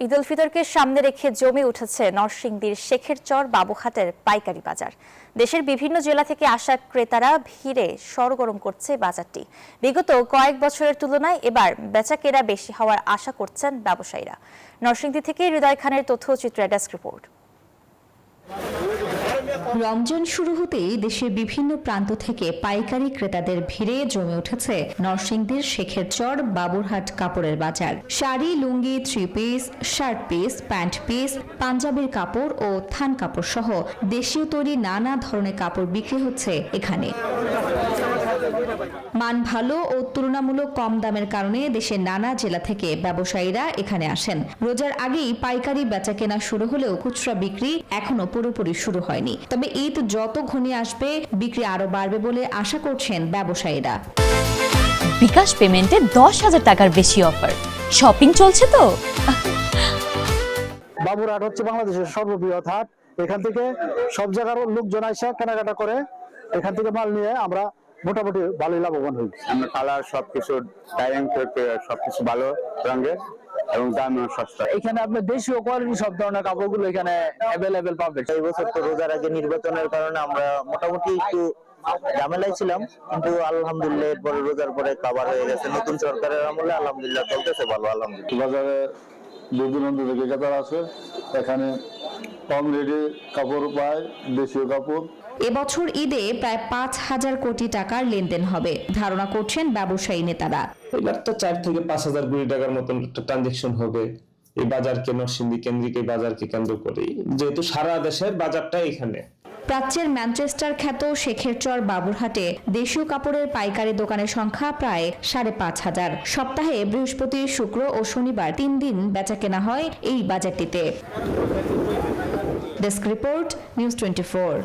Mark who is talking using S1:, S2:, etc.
S1: ঈদ উল ফিতরকে সামনে রেখে জমে উঠেছে নরসিংদীর শেখেরচর বাবুঘাটের পাইকারি বাজার। দেশের বিভিন্ন জেলা থেকে আসা ক্রেতারা ভিড়ে সরগরম করছে বাজারটি। বিগত কয়েক বছরের তুলনায় এবার বেচাকেনা বেশি হওয়ার আশা করছেন ব্যবসায়ীরা। নরসিংদী থেকে হৃদয় খানের তথ্যচিত্রে ডেস্ক রিপোর্ট।
S2: রমজান শুরু হতেই দেশের বিভিন্ন প্রান্ত থেকে পাইকারি ক্রেতাদের ভিড়ে জমে উঠেছে নরসিংদীর শেখেরচর বাবুরহাট কাপড়ের বাজার। Sari, lungi, three piece, shirt piece, pant piece, পাঞ্জাবির কাপড় ও থান কাপড় সহ দেশীয় তৈরি নানা ধরনের কাপড় বিক্রি হচ্ছে এখানে। মান ভালো ও তুলনামূলক কম দামের কারণে দেশের নানা জেলা থেকে ব্যবসায়ীরা এখানে আসেন। রোজার আগেই পাইকারি বেচাকেনা শুরু হলেও খুচরা বিক্রি এখনো পুরোপুরি শুরু হয়নি। তবে ঈদ যত ঘনিয়ে আসবে বিক্রি আরো বাড়বে বলে আশা করছেন ব্যবসায়ীরা।
S3: বিকাশ পেমেন্টে 10,000 টাকার বেশি অফার। শপিং চলছে তো।
S4: বাবুরহাট হচ্ছে বাংলাদেশের সর্ববৃহৎ হাট। এখান থেকে সব জায়গার লোকজন আইসা কেনাকাটা করে, এখান থেকে মাল নিয়ে আমরা মোটামুটি ভালোই লাভবান হই।
S5: আমরা কালার সবকিছু ডাইনিং থেকে সবকিছু ভালো রঙের এবং দামও সস্তা।
S4: এখানে আপনি দেশীয় কোয়ালিটি সব ধরনের কাপড়গুলো এখানে অ্যাভেলেবেল পাবেন।
S5: এই বছর তো রোজার আগে নির্বাচনের কারণে আমরা মোটামুটি একটু ঝামেলায় ছিলাম, কিন্তু আলহামদুলিল্লাহ এরপরে রোজার পরে কভার হয়ে গেছে। নতুন সরকারের আমলে আলহামদুলিল্লাহ চলতেছে ভালো। আলহামদুলিল্লাহ
S6: বাজারে দূর দূরান্ত থেকে ক্রেতারা আছে, এখানে কম রেটে কাপড় পায়, দেশীয় কাপড়।
S2: এবছর ঈদে প্রায় 5,000 কোটি টাকার লেনদেন হবে ধারণা করছেন ব্যবসায়ী নেতারা।
S7: এবার তো 4 থেকে 5,000 কোটি টাকার মতন একটা ট্রানজেকশন হবে এই বাজারকে, নরসিংদী কেন্দ্রিক এই বাজারকে কেন্দ্র করে, যেহেতু সারা দেশের বাজারটা এখানে।
S2: প্রাচ্যের ম্যানচেস্টার খ্যাত শেখেরচর বাবুরহাটে দেশীয় কাপড়ের পাইকারি দোকানের সংখ্যা প্রায় 5,500। সপ্তাহে বৃহস্পতি, শুক্র ও শনিবার 3 দিন বেচাকেনা হয় এই বাজারটিতে। Desk report, news 24।